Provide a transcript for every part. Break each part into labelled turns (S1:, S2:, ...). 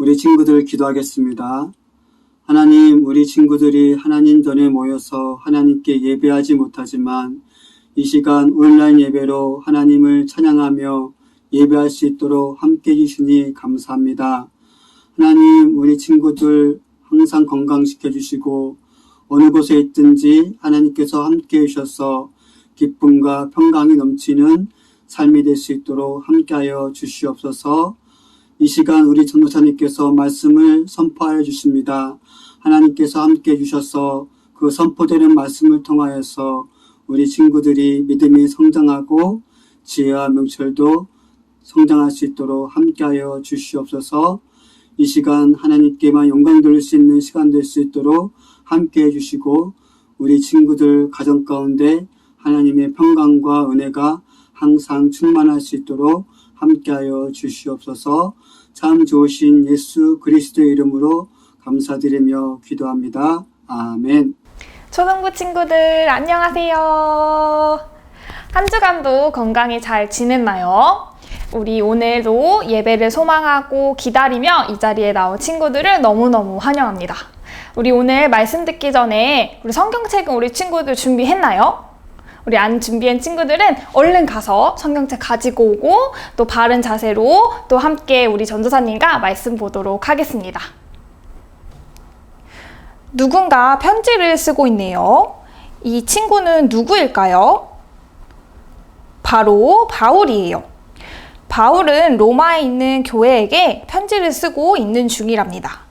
S1: 우리 친구들 기도하겠습니다. 하나님, 우리 친구들이 하나님 전에 모여서 하나님께 예배하지 못하지만 이 시간 온라인 예배로 하나님을 찬양하며 예배할 수 있도록 함께 해주시니 감사합니다. 하나님, 우리 친구들 항상 건강시켜 주시고 어느 곳에 있든지 하나님께서 함께 해주셔서 기쁨과 평강이 넘치는 삶이 될 수 있도록 함께하여 주시옵소서. 이 시간 우리 전도사님께서 말씀을 선포하여 주십니다. 하나님께서 함께 해주셔서 그 선포되는 말씀을 통하여서 우리 친구들이 믿음이 성장하고 지혜와 명철도 성장할 수 있도록 함께하여 주시옵소서. 이 시간 하나님께만 영광 돌릴 수 있는 시간 될 수 있도록 함께 해주시고 우리 친구들 가정 가운데 하나님의 평강과 은혜가 항상 충만할 수 있도록 함께하여 주시옵소서. 참 좋으신 예수 그리스도의 이름으로 감사드리며 기도합니다. 아멘.
S2: 초등부 친구들 안녕하세요. 한 주간도 건강히 잘 지냈나요? 우리 오늘도 예배를 소망하고 기다리며 이 자리에 나온 친구들을 너무너무 환영합니다. 우리 오늘 말씀 듣기 전에 우리 성경책은 우리 친구들 준비했나요? 우리 안 준비한 친구들은 얼른 가서 성경책 가지고 오고 또 바른 자세로 또 함께 우리 전도사님과 말씀 보도록 하겠습니다. 누군가 편지를 쓰고 있네요. 이 친구는 누구일까요? 바로 바울이에요. 바울은 로마에 있는 교회에게 편지를 쓰고 있는 중이랍니다.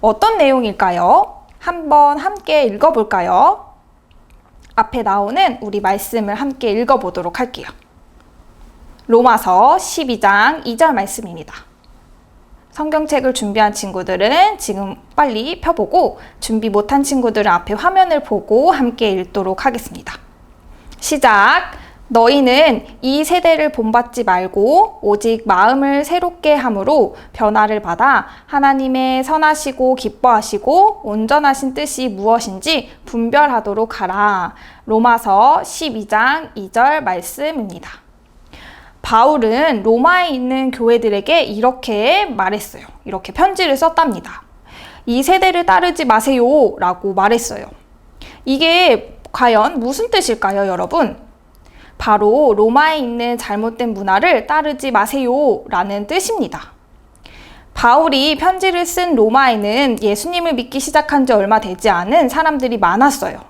S2: 어떤 내용일까요? 한번 함께 읽어볼까요? 앞에 나오는 우리 말씀을 함께 읽어보도록 할게요. 로마서 12장 2절 말씀입니다. 성경책을 준비한 친구들은 지금 빨리 펴보고 준비 못한 친구들은 앞에 화면을 보고 함께 읽도록 하겠습니다. 시작! 너희는 이 세대를 본받지 말고 오직 마음을 새롭게 함으로 변화를 받아 하나님의 선하시고 기뻐하시고 온전하신 뜻이 무엇인지 분별하도록 하라. 로마서 12장 2절 말씀입니다. 바울은 로마에 있는 교회들에게 이렇게 말했어요. 이렇게 편지를 썼답니다. 이 세대를 따르지 마세요 라고 말했어요. 이게 과연 무슨 뜻일까요, 여러분? 바로 로마에 있는 잘못된 문화를 따르지 마세요 라는 뜻입니다. 바울이 편지를 쓴 로마에는 예수님을 믿기 시작한 지 얼마 되지 않은 사람들이 많았어요.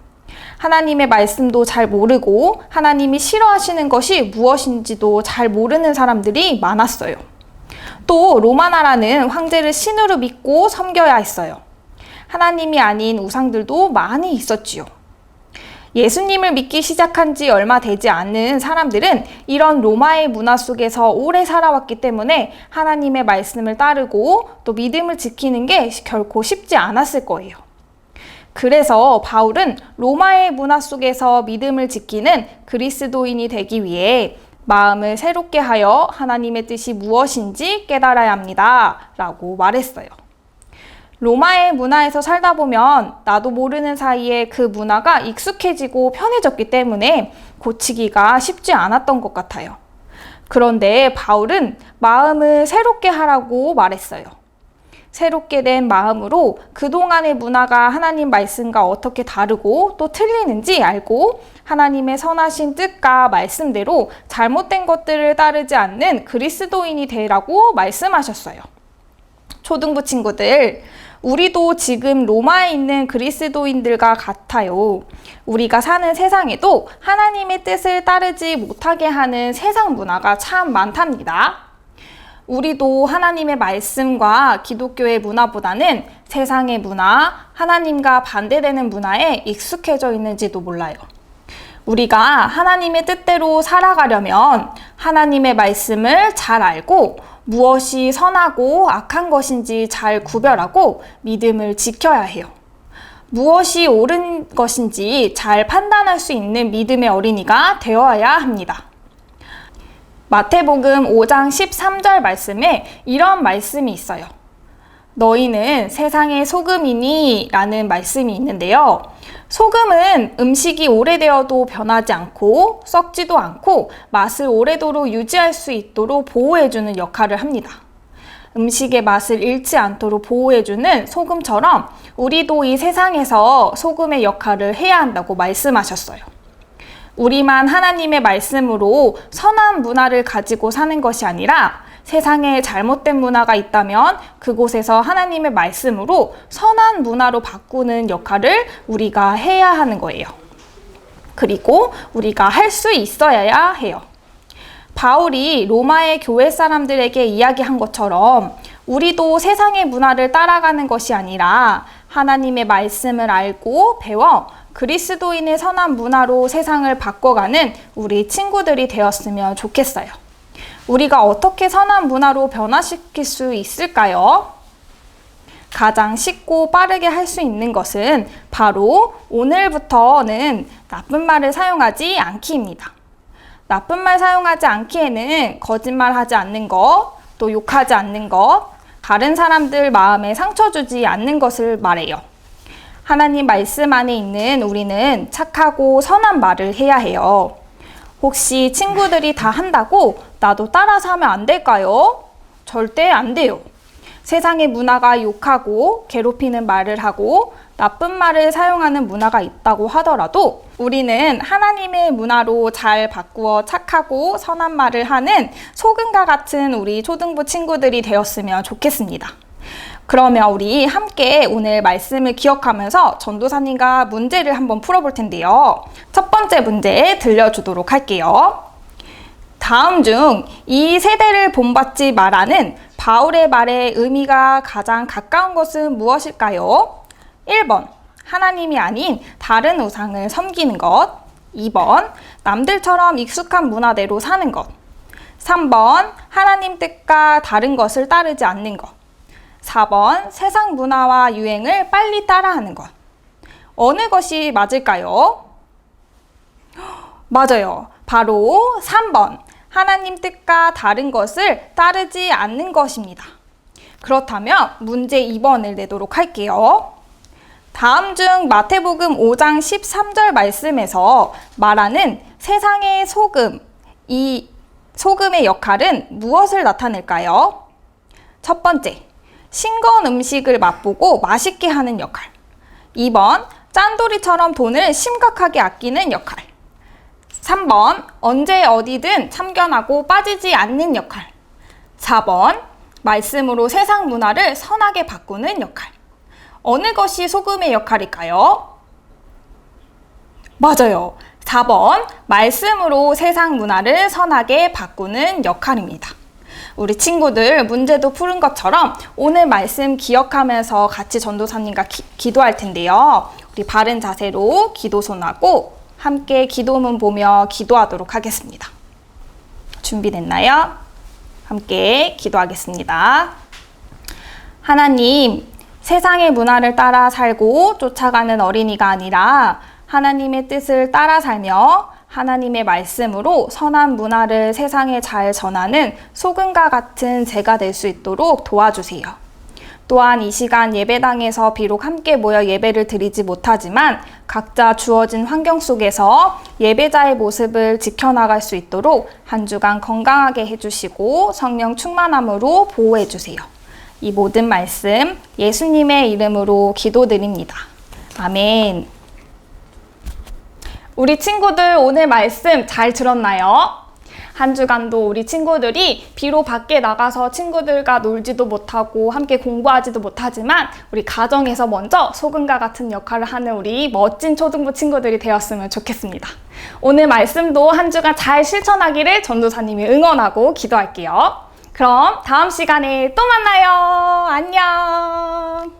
S2: 하나님의 말씀도 잘 모르고 하나님이 싫어하시는 것이 무엇인지도 잘 모르는 사람들이 많았어요. 또 로마 나라는 황제를 신으로 믿고 섬겨야 했어요. 하나님이 아닌 우상들도 많이 있었지요. 예수님을 믿기 시작한 지 얼마 되지 않은 사람들은 이런 로마의 문화 속에서 오래 살아왔기 때문에 하나님의 말씀을 따르고 또 믿음을 지키는 게 결코 쉽지 않았을 거예요. 그래서 바울은 로마의 문화 속에서 믿음을 지키는 그리스도인이 되기 위해 마음을 새롭게 하여 하나님의 뜻이 무엇인지 깨달아야 합니다 라고 말했어요. 로마의 문화에서 살다 보면 나도 모르는 사이에 그 문화가 익숙해지고 편해졌기 때문에 고치기가 쉽지 않았던 것 같아요. 그런데 바울은 마음을 새롭게 하라고 말했어요. 새롭게 된 마음으로 그동안의 문화가 하나님 말씀과 어떻게 다르고 또 틀리는지 알고 하나님의 선하신 뜻과 말씀대로 잘못된 것들을 따르지 않는 그리스도인이 되라고 말씀하셨어요. 초등부 친구들, 우리도 지금 로마에 있는 그리스도인들과 같아요. 우리가 사는 세상에도 하나님의 뜻을 따르지 못하게 하는 세상 문화가 참 많답니다. 우리도 하나님의 말씀과 기독교의 문화보다는 세상의 문화, 하나님과 반대되는 문화에 익숙해져 있는지도 몰라요. 우리가 하나님의 뜻대로 살아가려면 하나님의 말씀을 잘 알고 무엇이 선하고 악한 것인지 잘 구별하고 믿음을 지켜야 해요. 무엇이 옳은 것인지 잘 판단할 수 있는 믿음의 어린이가 되어야 합니다. 마태복음 5장 13절 말씀에 이런 말씀이 있어요. 너희는 세상의 소금이니 라는 말씀이 있는데요. 소금은 음식이 오래되어도 변하지 않고 썩지도 않고 맛을 오래도록 유지할 수 있도록 보호해주는 역할을 합니다. 음식의 맛을 잃지 않도록 보호해주는 소금처럼 우리도 이 세상에서 소금의 역할을 해야 한다고 말씀하셨어요. 우리만 하나님의 말씀으로 선한 문화를 가지고 사는 것이 아니라 세상에 잘못된 문화가 있다면 그곳에서 하나님의 말씀으로 선한 문화로 바꾸는 역할을 우리가 해야 하는 거예요. 그리고 우리가 할 수 있어야 해요. 바울이 로마의 교회 사람들에게 이야기한 것처럼 우리도 세상의 문화를 따라가는 것이 아니라 하나님의 말씀을 알고 배워 그리스도인의 선한 문화로 세상을 바꿔가는 우리 친구들이 되었으면 좋겠어요. 우리가 어떻게 선한 문화로 변화시킬 수 있을까요? 가장 쉽고 빠르게 할 수 있는 것은 바로 오늘부터는 나쁜 말을 사용하지 않기입니다. 나쁜 말 사용하지 않기에는 거짓말하지 않는 것, 또 욕하지 않는 것, 다른 사람들 마음에 상처 주지 않는 것을 말해요. 하나님 말씀 안에 있는 우리는 착하고 선한 말을 해야 해요. 혹시 친구들이 다 한다고 나도 따라서 하면 안 될까요? 절대 안 돼요. 세상의 문화가 욕하고 괴롭히는 말을 하고 나쁜 말을 사용하는 문화가 있다고 하더라도 우리는 하나님의 문화로 잘 바꾸어 착하고 선한 말을 하는 소금과 같은 우리 초등부 친구들이 되었으면 좋겠습니다. 그러면 우리 함께 오늘 말씀을 기억하면서 전도사님과 문제를 한번 풀어볼 텐데요. 첫 번째 문제 들려주도록 할게요. 다음 중 이 세대를 본받지 말라는 바울의 말의 의미가 가장 가까운 것은 무엇일까요? 1번, 하나님이 아닌 다른 우상을 섬기는 것. 2번, 남들처럼 익숙한 문화대로 사는 것. 3번, 하나님 뜻과 다른 것을 따르지 않는 것. 4번, 세상 문화와 유행을 빨리 따라하는 것. 어느 것이 맞을까요? 맞아요. 바로 3번, 하나님 뜻과 다른 것을 따르지 않는 것입니다. 그렇다면 문제 2번을 내도록 할게요. 다음 중 마태복음 5장 13절 말씀에서 말하는 세상의 소금, 이 소금의 역할은 무엇을 나타낼까요? 첫 번째, 싱거운 음식을 맛보고 맛있게 하는 역할. 2번, 짠돌이처럼 돈을 심각하게 아끼는 역할. 3번, 언제 어디든 참견하고 빠지지 않는 역할. 4번, 말씀으로 세상 문화를 선하게 바꾸는 역할. 어느 것이 소금의 역할일까요? 맞아요. 4번, 말씀으로 세상 문화를 선하게 바꾸는 역할입니다. 우리 친구들 문제도 푸는 것처럼 오늘 말씀 기억하면서 같이 전도사님과 기도할 텐데요. 우리 바른 자세로 기도손하고 함께 기도문 보며 기도하도록 하겠습니다. 준비됐나요? 함께 기도하겠습니다. 하나님, 세상의 문화를 따라 살고 쫓아가는 어린이가 아니라 하나님의 뜻을 따라 살며 하나님의 말씀으로 선한 문화를 세상에 잘 전하는 소금과 같은 제가 될 수 있도록 도와주세요. 또한 이 시간 예배당에서 비록 함께 모여 예배를 드리지 못하지만 각자 주어진 환경 속에서 예배자의 모습을 지켜나갈 수 있도록 한 주간 건강하게 해주시고 성령 충만함으로 보호해주세요. 이 모든 말씀 예수님의 이름으로 기도드립니다. 아멘. 우리 친구들 오늘 말씀 잘 들었나요? 한 주간도 우리 친구들이 비록 밖에 나가서 친구들과 놀지도 못하고 함께 공부하지도 못하지만 우리 가정에서 먼저 소금과 같은 역할을 하는 우리 멋진 초등부 친구들이 되었으면 좋겠습니다. 오늘 말씀도 한 주간 잘 실천하기를 전도사님이 응원하고 기도할게요. 그럼 다음 시간에 또 만나요. 안녕.